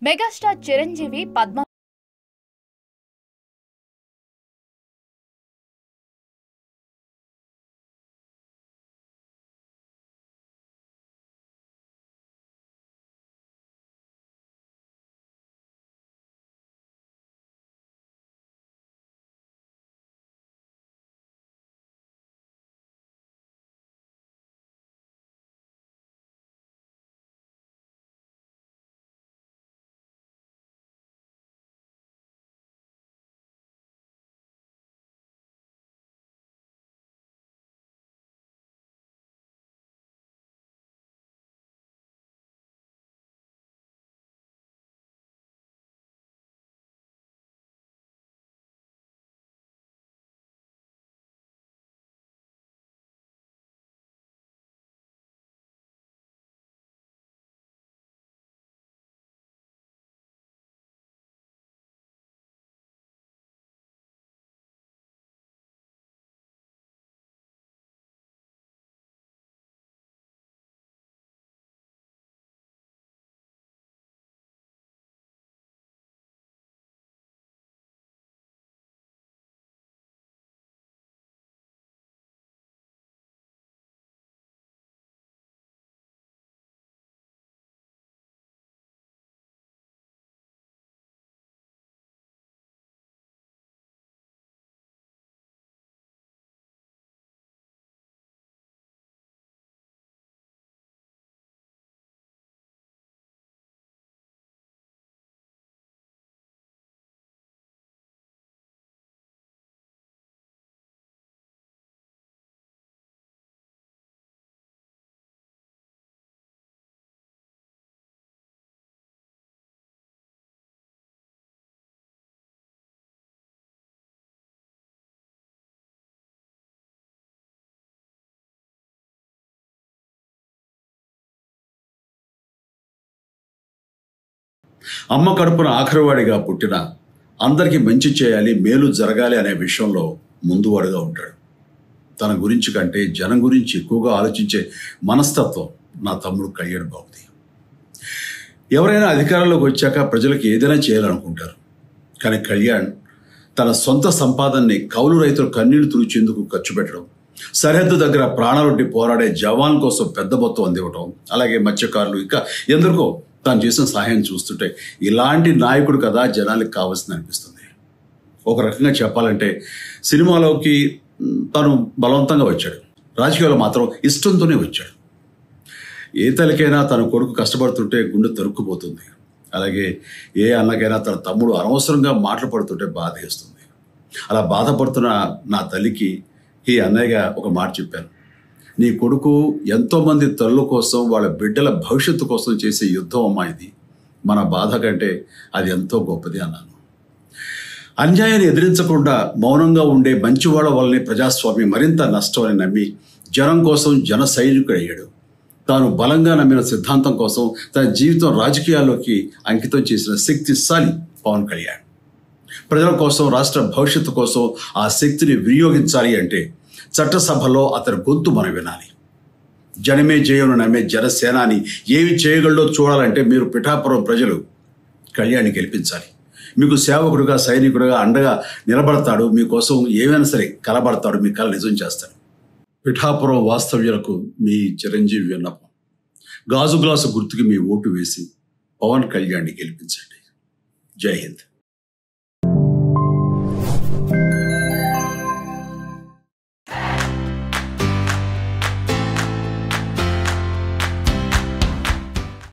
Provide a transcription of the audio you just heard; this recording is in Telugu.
మెగాస్టార్ చిరంజీవి పద్మ అమ్మ కడుపున ఆఖరివాడిగా పుట్టిన అందరికీ మంచి చేయాలి, మేలు జరగాలి అనే విషయంలో ముందువాడుగా ఉంటాడు. తన గురించి కంటే జనం గురించి ఎక్కువగా ఆలోచించే మనస్తత్వం నా తమ్ముడు కళ్యాణ్ బాబుది. ఎవరైనా అధికారంలోకి వచ్చాక ప్రజలకు ఏదైనా చేయాలనుకుంటారు. కానీ కళ్యాణ్ తన సొంత సంపాదనని కౌలు రైతులు కన్నీళ్లు తుడిచేందుకు ఖర్చు పెట్టడం, సరిహద్దు దగ్గర ప్రాణాలొడ్డి పోరాడే జవాన్ కోసం పెద్ద మొత్తం అందివ్వటం, అలాగే మత్స్యకారులు ఇంకా ఎందరికో తాను చేసిన సహాయం చూస్తుంటే ఇలాంటి నాయకుడు కదా జనానికి కావాల్సింది అనిపిస్తుంది. ఒక రకంగా చెప్పాలంటే సినిమాలోకి తను బలవంతంగా వచ్చాడు, రాజకీయాల్లో మాత్రం ఇష్టంతోనే వచ్చాడు. ఏ తల్లికైనా తన కొడుకు కష్టపడుతుంటే గుండె తరుక్కుపోతుంది. అలాగే ఏ అన్నకైనా తన తమ్ముడు అనవసరంగా మాటలు పడుతుంటే బాధ వేస్తుంది. అలా బాధపడుతున్న నా తల్లికి ఈ అన్నయ్యగా ఒక మాట చెప్పాను. నీ కొడుకు ఎంతోమంది తల్లుల కోసం, వాళ్ళ బిడ్డల భవిష్యత్తు కోసం చేసే యుద్ధం అమ్మా ఇది. మన బాధ కంటే అది ఎంతో గొప్పది అన్నాను. అన్యాయాన్ని ఎదిరించకుండా మౌనంగా ఉండే మంచివాళ్ళ వల్లనే ప్రజాస్వామ్యం మరింత నష్టం అని నమ్మి జనం కోసం జన సైనికుడు అయ్యాడు. తాను బలంగా నమ్మిన సిద్ధాంతం కోసం తన జీవితం రాజకీయాల్లోకి అంకితం చేసిన శక్తిశాలి పవన్ కళ్యాణ్. ప్రజల కోసం, రాష్ట్ర భవిష్యత్తు కోసం ఆ శక్తిని వినియోగించాలి అంటే చట్టసభలో అతని గొంతు మనం వినాలి. జనమే జయను నమ్మే జనసేనాని ఏమి చేయగలడో చూడాలంటే మీరు పిఠాపురం ప్రజలు కళ్యాణ్ని గెలిపించాలి. మీకు సేవకుడుగా, సైనికుడుగా అండగా నిలబడతాడు. మీకోసం ఏమైనా సరే కలబడతాడు, మీ కళ నిజం చేస్తాడు. పిఠాపురం వాస్తవ్యులకు మీ చిరంజీవి విన్నపం, గాజు గ్లాసు గుర్తుకి మీ ఓటు వేసి పవన్ కళ్యాణ్ని గెలిపించండి. జై హింద్.